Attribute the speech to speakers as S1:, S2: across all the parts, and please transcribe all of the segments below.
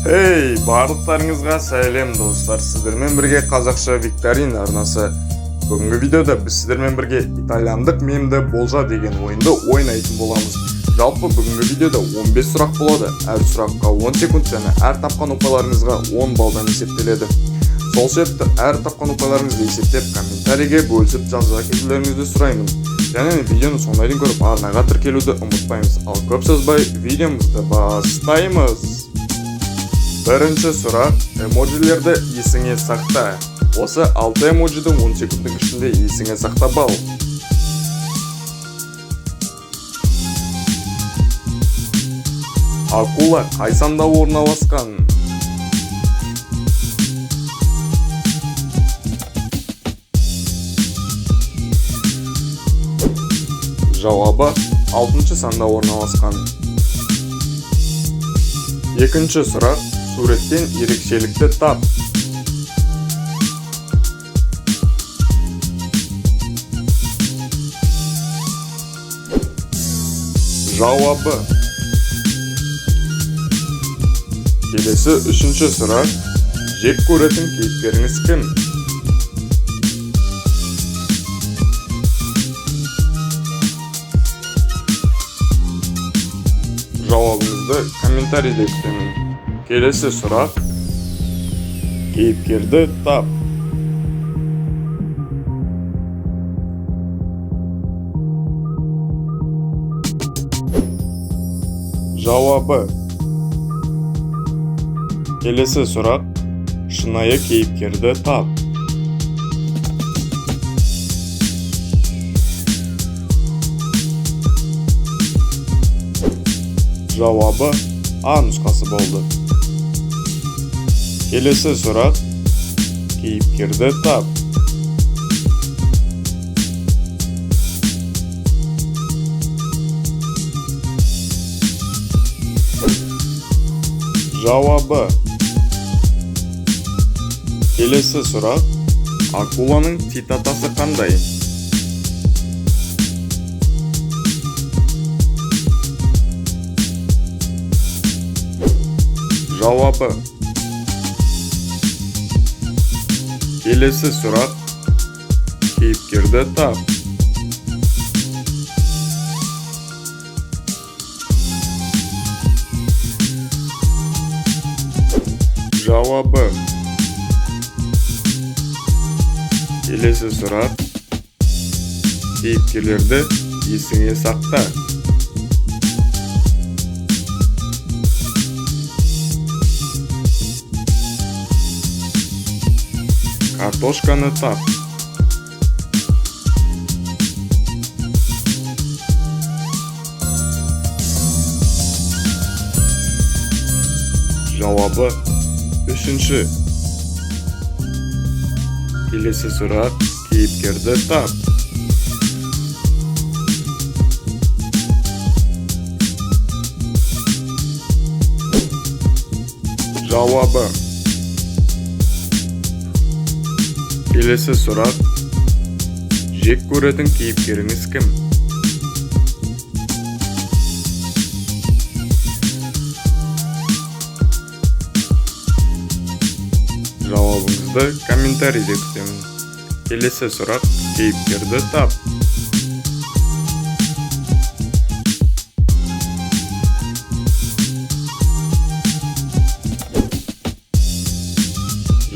S1: Hey, барлықтарыңызға сәлем достар. Сіздермен бірге қазақша викторина арнасы. Бүгінгі видеода біз сіздермен бірге итальяндық мемді болжа деген ойынды ойнайтын боламыз. Жалпы бүгінгі видеода 15 сұрақ болады. Әр сұраққа 10 секунд және әр тапқан ұпайларыңызға 10 балдан есептеледі. Сол себепті әр тапқан ұпайларыңызды есептеп комментарийге бөлісіп жаза кетулеріңізді сұраймын. Және видеоны соңына дейін көріп арнаға тіркелуді ұмытпаймыз. Ал көп созбай видеомызды бастаймыз. Бірінші сұрақ: эмоджилерді есіңе сақта. Осы 6 эмоджиді 10 секундтың ішінде есіңе сақтап ал. Акула қай санда орналасқан? Жауабы 6-шы санда орналасқан. Екінші сұрақ: суреттен ерекшелікті тап. Жауабы. Келесі үшінші сұрақ: жек көретін кейіпкеріңіз кім? Жауабыңызды комментарийде күтемін. Келесі сұрақ: кейіпкерді тап. Жауабы. Келесі сұрақ: шынайы кейіпкерді тап. Жауабы А нұсқасы болды. Келесі сұрақ: кейіпкерді тап. Жауабы. Келесі сұрақ: акуланың цитатасы қандай? Жауабы. Келесі сұрақ: кейіпкерді тап. Жауабы. Келесі сұрақ: кейіпкерлерді есіңе сақта. Картошканы тап. Жауабы үшінші. Келесі сұрақ: кейіпкерді тап. Жауабы. Келесі сұрақ: жек көретін кейіпкеріңіз кім? Жауабыңызды комментарийде күтемін. Келесі сұрақ: кейіпкерді тап.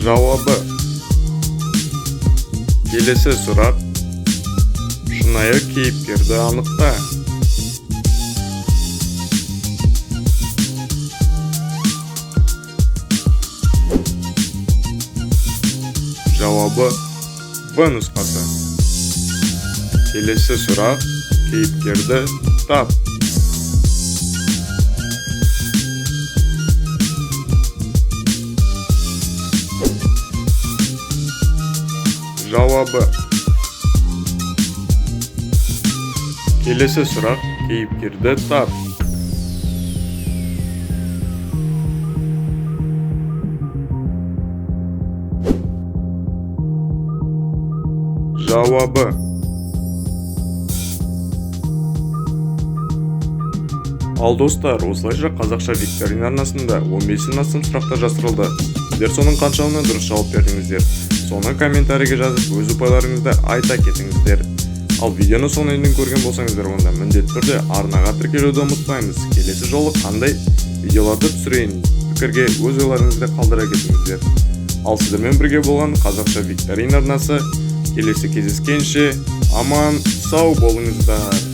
S1: Жауабы. Келесі сұрақ: шынайы кейіпкерді анықта. Жауабы В нұсқасы. Келесі сұрақ: кейіпкерді тап. Жауабы. Келесі сұрақ: кейіпкерді тап. Жауабы. Ал достар, осылайша қазақша викторина арнасында 15-тен астам сұрақтар жасырылды. Сіздер соның қаншауына дұрыс жауап бердіңіздер? Соны комментарийге жазып, өз ұпайларыңызды айта кетіңіздер. Ал видеоны соңына дейін көрген болсаңыздар, онда міндетті түрде арнаға тіркелуді ұмытпаймыз. Келесі жолы қандай видеоларды түсірейін, пікірге өз ойларыңызды қалдыра кетіңіздер. Ал сіздермен бірге болған қазақша викторина арнасы келесі кездескенше аман сау болыңыздар.